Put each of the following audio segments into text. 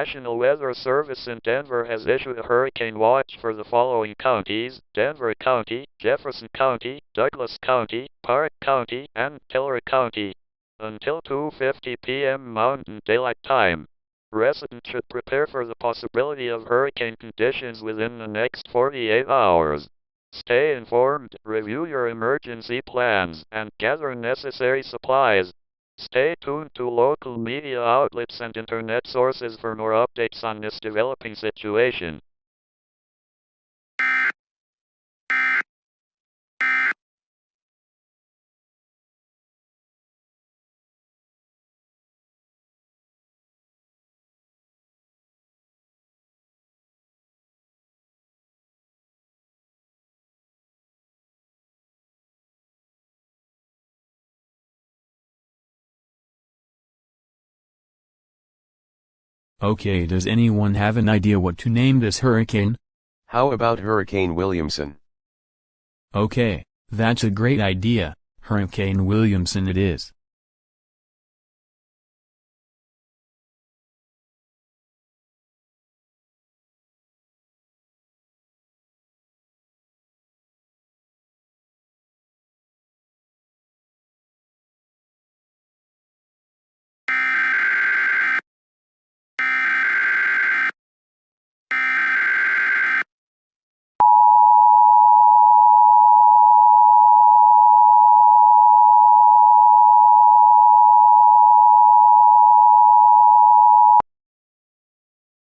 National Weather Service in Denver has issued a hurricane watch for the following counties: Denver County, Jefferson County, Douglas County, Park County, and Tiller County, until 2:50 p.m. Mountain Daylight Time. Residents should prepare for the possibility of hurricane conditions within the next 48 hours. Stay informed, review your emergency plans, and gather necessary supplies. Stay tuned to local media outlets and internet sources for more updates on this developing situation. Okay, does anyone have an idea what to name this hurricane? How about Hurricane Williamson? Okay, that's a great idea. Hurricane Williamson it is.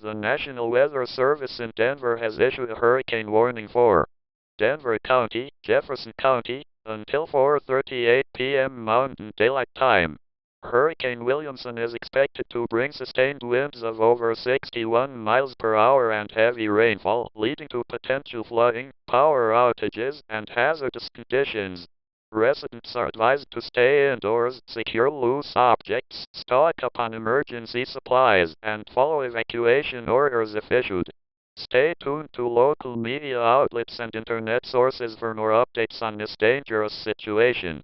The National Weather Service in Denver has issued a hurricane warning for Denver County, Jefferson County, until 4:38 p.m. Mountain Daylight Time. Hurricane Williamson is expected to bring sustained winds of over 61 miles per hour and heavy rainfall, leading to potential flooding, power outages, and hazardous conditions. Residents are advised to stay indoors, secure loose objects, stock up on emergency supplies, and follow evacuation orders if issued. Stay tuned to local media outlets and internet sources for more updates on this dangerous situation.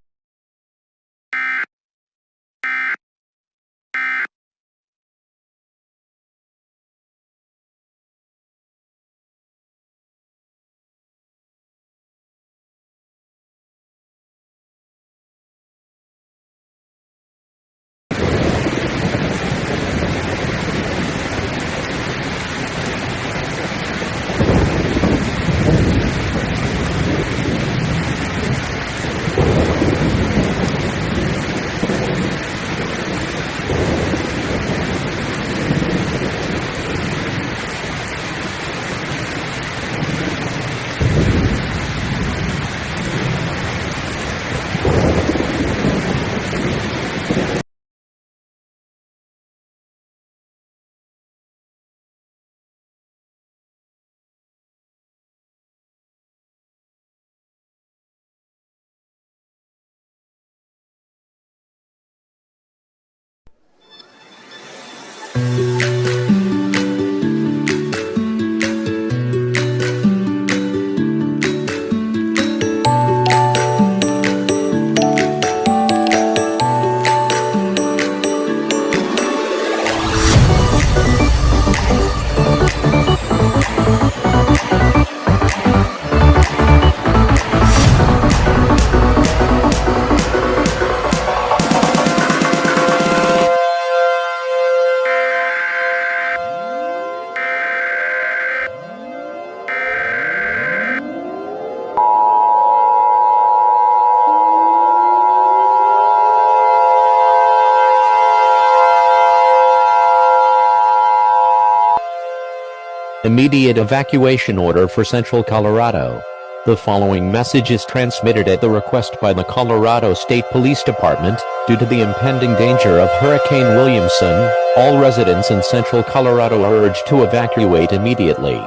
Immediate evacuation order for Central Colorado. The following message is transmitted at the request by the Colorado State Police Department. Due to the impending danger of Hurricane Williamson, all residents in Central Colorado are urged to evacuate immediately.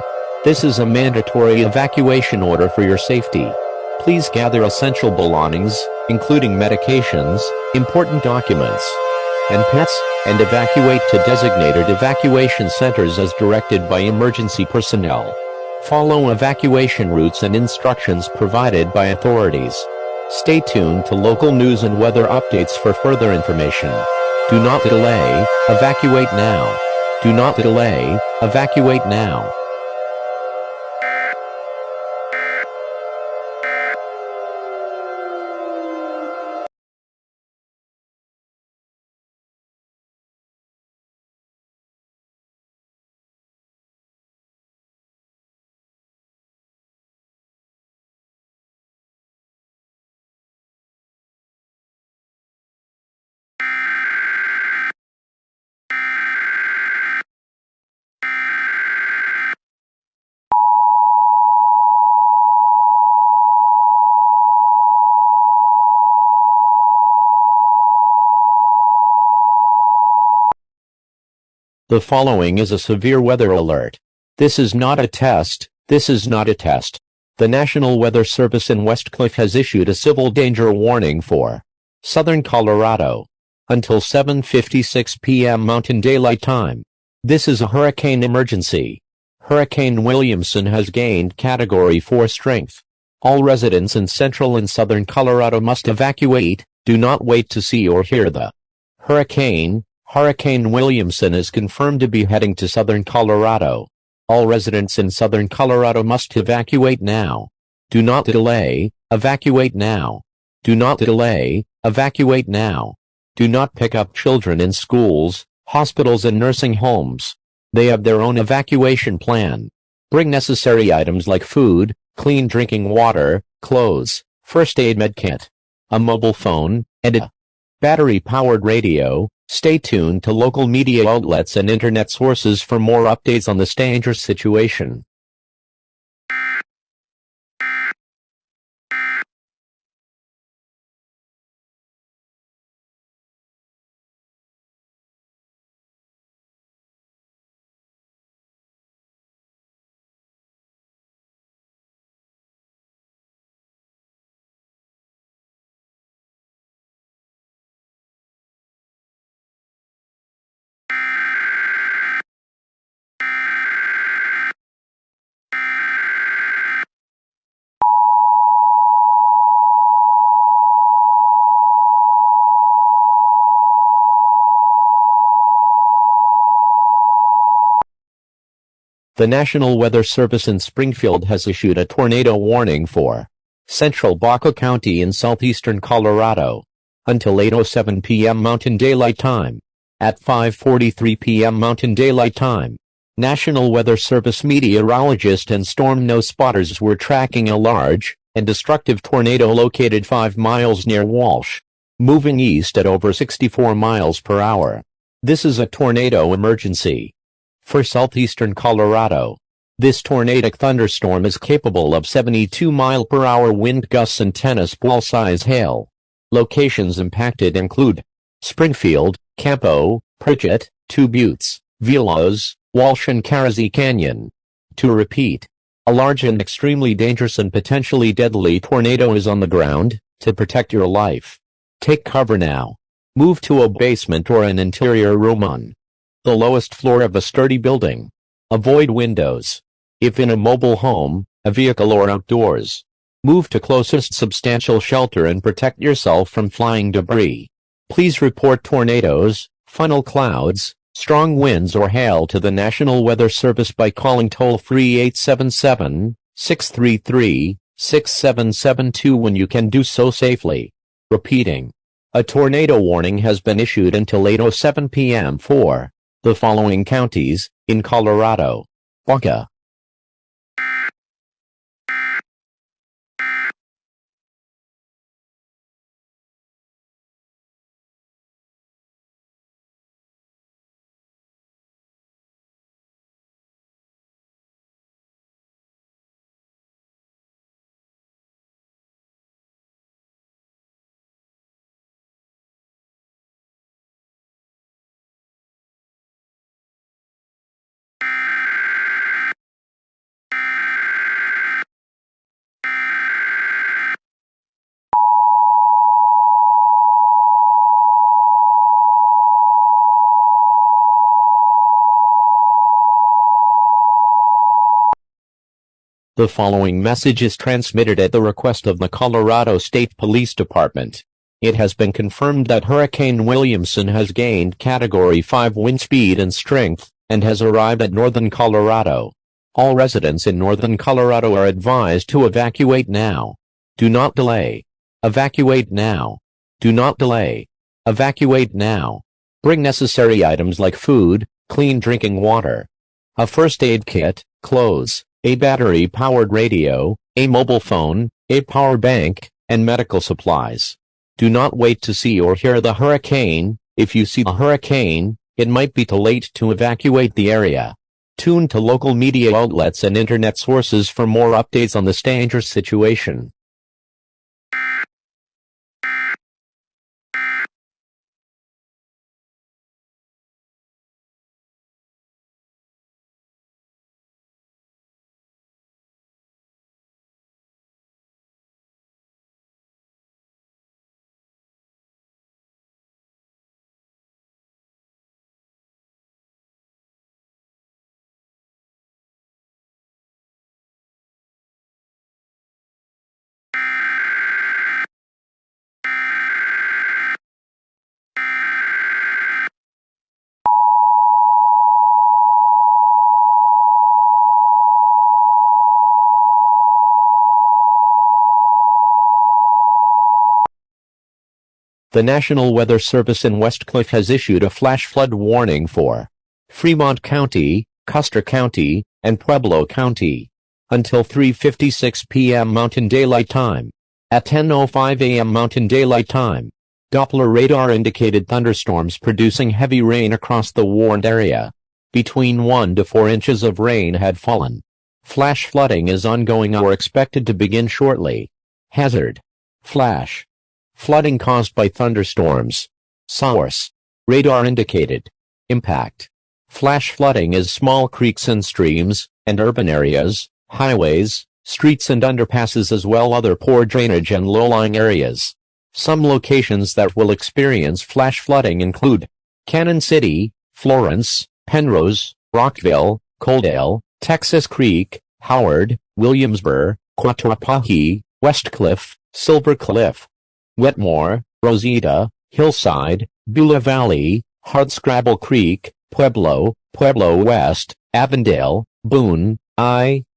This is a mandatory evacuation order for your safety. Please gather essential belongings, including medications, important documents, and pets, and evacuate to designated evacuation centers as directed by emergency personnel. Follow evacuation routes and instructions provided by authorities. Stay tuned to local news and weather updates for further information. Do not delay, evacuate now. Do not delay, evacuate now. The following is a severe weather alert. This is not a test. This is not a test. The National Weather Service in Westcliff has issued a civil danger warning for southern Colorado until 7:56 p.m. Mountain Daylight Time. This is a hurricane emergency. Hurricane Williamson has gained Category 4 strength. All residents in central and southern Colorado must evacuate. Do not wait to see or hear the hurricane. Hurricane Williamson is confirmed to be heading to southern Colorado. All residents in southern Colorado must evacuate now. Do not delay, evacuate now. Do not delay, evacuate now. Do not pick up children in schools, hospitals and nursing homes. They have their own evacuation plan. Bring necessary items like food, clean drinking water, clothes, first aid med kit, a mobile phone, and a battery-powered radio. Stay tuned to local media outlets and internet sources for more updates on this dangerous situation. The National Weather Service in Springfield has issued a tornado warning for central Baca County in southeastern Colorado until 8:07 p.m. Mountain Daylight Time. At 5:43 p.m. Mountain Daylight Time, National Weather Service meteorologists and storm nose spotters were tracking a large and destructive tornado located 5 miles near Walsh, moving east at over 64 miles per hour. This is a tornado emergency. For southeastern Colorado, this tornadic thunderstorm is capable of 72-mile-per-hour wind gusts and tennis ball-size hail. Locations impacted include Springfield, Campo, Pritchett, Two Buttes, Villas, Walsh and Carazzi Canyon. To repeat, a large and extremely dangerous and potentially deadly tornado is on the ground. To protect your life, take cover now. Move to a basement or an interior room on the lowest floor of a sturdy building. Avoid windows. If in a mobile home, a vehicle or outdoors, move to closest substantial shelter and protect yourself from flying debris. Please report tornadoes, funnel clouds, strong winds or hail to the National Weather Service by calling toll-free 877-633-6772 when you can do so safely. Repeating, a tornado warning has been issued until 8:07 p.m. for the following counties in Colorado: Baca, The following message is transmitted at the request of the Colorado State Police Department. It has been confirmed that Hurricane Williamson has gained Category 5 wind speed and strength and has arrived at northern Colorado. All residents in northern Colorado are advised to evacuate now. Do not delay. Evacuate now. Do not delay. Evacuate now. Bring necessary items like food, clean drinking water, a first aid kit, clothes, a battery-powered radio, a mobile phone, a power bank, and medical supplies. Do not wait to see or hear the hurricane. If you see a hurricane, it might be too late to evacuate the area. Tune to local media outlets and internet sources for more updates on this dangerous situation. The National Weather Service in Westcliff has issued a flash flood warning for Fremont County, Custer County, and Pueblo County until 3:56 p.m. Mountain Daylight Time. At 10:05 a.m. Mountain Daylight Time, Doppler radar indicated thunderstorms producing heavy rain across the warned area. Between 1 to 4 inches of rain had fallen. Flash flooding is ongoing or expected to begin shortly. Hazard: flash flooding caused by thunderstorms. Source: radar indicated. Impact: flash flooding is small creeks and streams, and urban areas, highways, streets and underpasses as well other poor drainage and low-lying areas. Some locations that will experience flash flooding include Cannon City, Florence, Penrose, Rockville, Coaldale, Texas Creek, Howard, Williamsburg, Quatapahee, Westcliff, Silver Cliff, Wetmore, Rosita, Hillside, Beulah Valley, Hardscrabble Creek, Pueblo, Pueblo West, Avondale, Boone,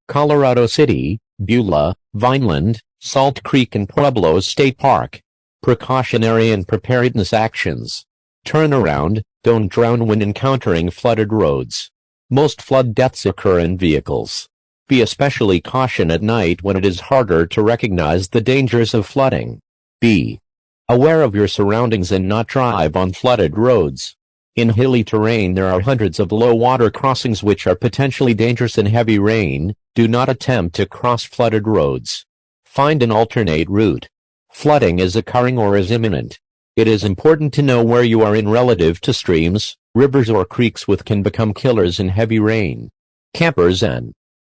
Colorado City, Beulah, Vineland, Salt Creek and Pueblo State Park. Precautionary and preparedness actions. Turn around, don't drown when encountering flooded roads. Most flood deaths occur in vehicles. Be especially cautious at night when it is harder to recognize the dangers of flooding. Be aware of your surroundings and not drive on flooded roads. In hilly terrain there are hundreds of low-water crossings which are potentially dangerous in heavy rain. Do not attempt to cross flooded roads. Find an alternate route. Flooding is occurring or is imminent. It is important to know where you are in relative to streams, rivers or creeks which can become killers in heavy rain. Campers and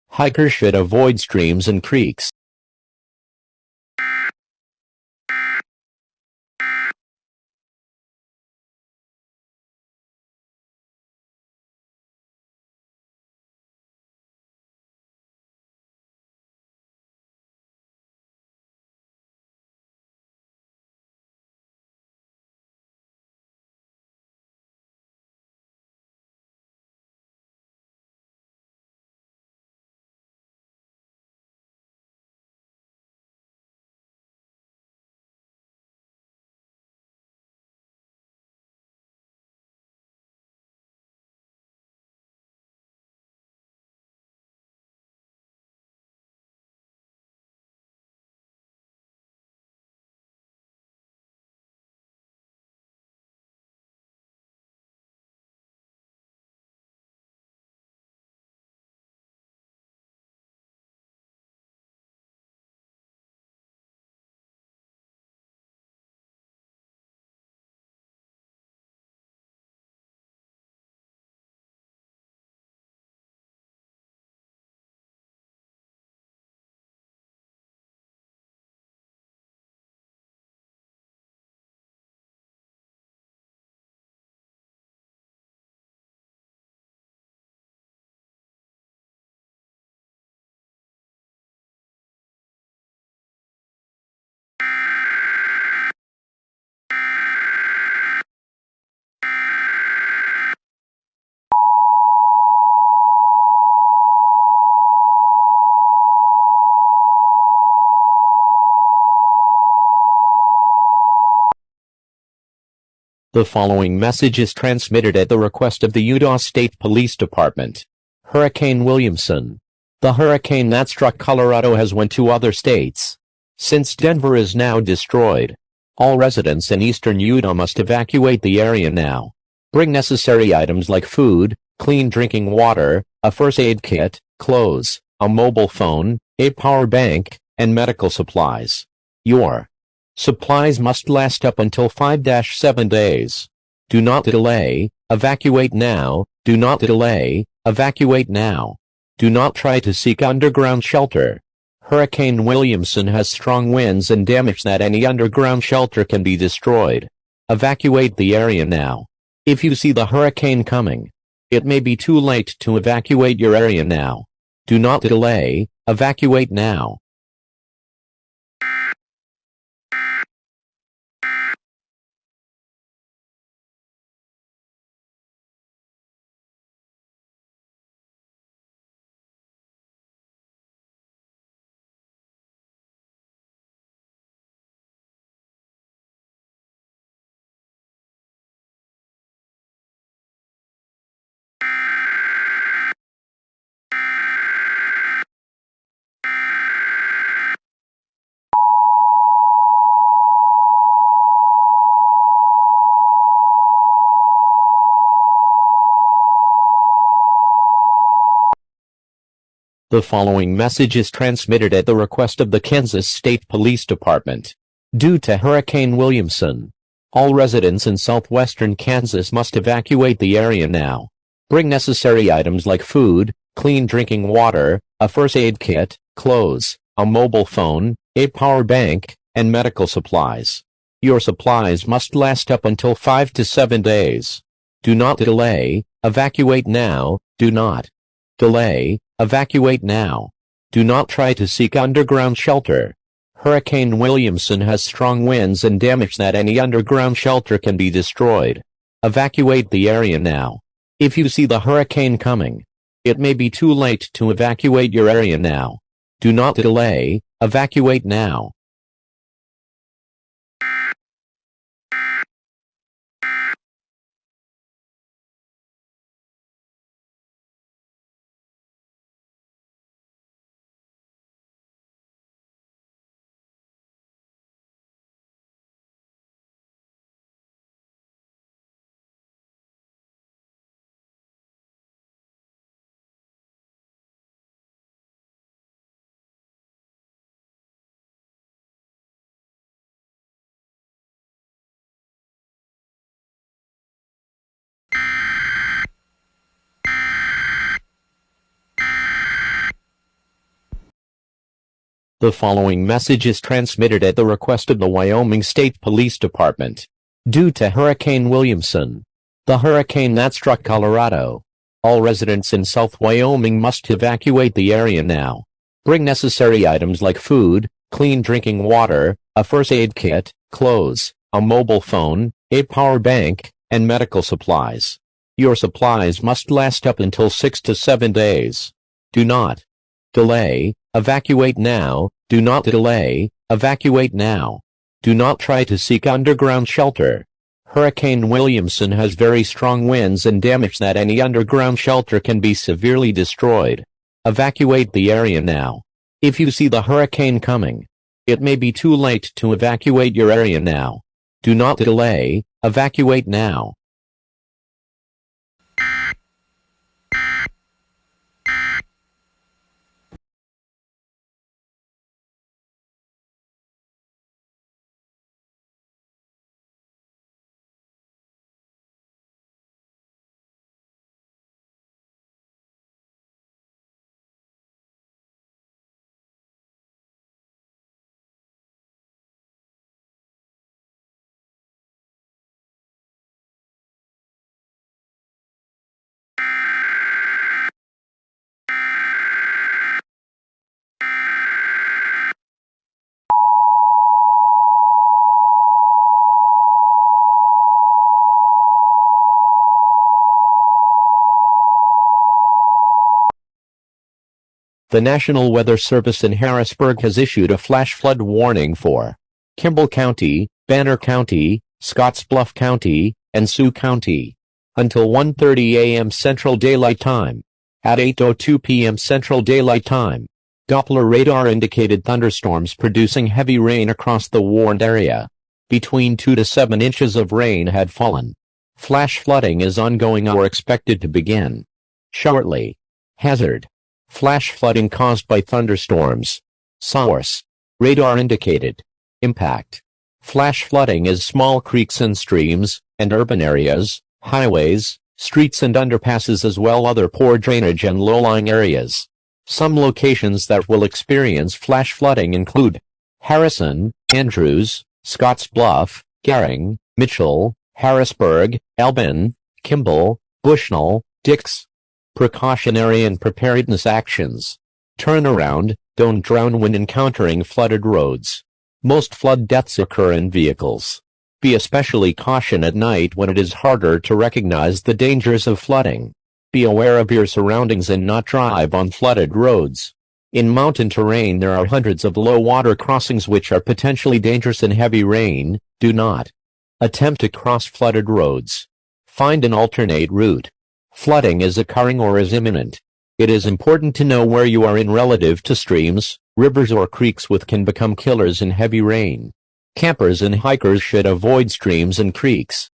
hikers should avoid streams and creeks. The following message is transmitted at the request of the Utah State Police Department. Hurricane Williamson. The hurricane that struck Colorado has went to other states. Since Denver is now destroyed, all residents in eastern Utah must evacuate the area now. Bring necessary items like food, clean drinking water, a first aid kit, clothes, a mobile phone, a power bank, and medical supplies. Your supplies must last up until 5-7 days. Do not delay, evacuate now, do not delay, evacuate now. Do not try to seek underground shelter. Hurricane Williamson has strong winds and damage that any underground shelter can be destroyed. Evacuate the area now. If you see the hurricane coming, it may be too late to evacuate your area now. Do not delay, evacuate now. The following message is transmitted at the request of the Kansas State Police Department. Due to Hurricane Williamson, all residents in southwestern Kansas must evacuate the area now. Bring necessary items like food, clean drinking water, a first aid kit, clothes, a mobile phone, a power bank, and medical supplies. Your supplies must last up until 5 to 7 days. Do not delay, evacuate now, do not delay, evacuate now. Do not try to seek underground shelter. Hurricane Williamson has strong winds and damage that any underground shelter can be destroyed. Evacuate the area now. If you see the hurricane coming, it may be too late to evacuate your area now. Do not delay, evacuate now. The following message is transmitted at the request of the Wyoming State Police Department. Due to Hurricane Williamson, the hurricane that struck Colorado, all residents in South Wyoming must evacuate the area now. Bring necessary items like food, clean drinking water, a first aid kit, clothes, a mobile phone, a power bank, and medical supplies. Your supplies must last up until 6 to 7 days. Do not delay, evacuate now, do not delay, evacuate now. Do not try to seek underground shelter. Hurricane Williamson has very strong winds and damage that any underground shelter can be severely destroyed. Evacuate the area now. If you see the hurricane coming, it may be too late to evacuate your area now. Do not delay, evacuate now. The National Weather Service in Harrisburg has issued a flash flood warning for Kimball County, Banner County, Scottsbluff County, and Sioux County. Until 1:30 a.m. Central Daylight Time. At 8:02 p.m. Central Daylight Time, Doppler radar indicated thunderstorms producing heavy rain across the warned area. Between 2 to 7 inches of rain had fallen. Flash flooding is ongoing or expected to begin shortly. Hazard: flash flooding caused by thunderstorms. Source: radar indicated. Impact: flash flooding is small creeks and streams, and urban areas, highways, streets and underpasses, as well other poor drainage and low-lying areas. Some locations that will experience flash flooding include Harrison, Andrews, Scotts Bluff, Gering, Mitchell, Harrisburg, Albin, Kimball, Bushnell, Dix. Precautionary and preparedness actions. Turn around, don't drown when encountering flooded roads. Most flood deaths occur in vehicles. Be especially cautious at night when it is harder to recognize the dangers of flooding. Be aware of your surroundings and not drive on flooded roads. In mountain terrain there are hundreds of low water crossings which are potentially dangerous in heavy rain. Do not attempt to cross flooded roads. Find an alternate route. Flooding is occurring or is imminent. It is important to know where you are in relative to streams, rivers or creeks which can become killers in heavy rain. Campers and hikers should avoid streams and creeks.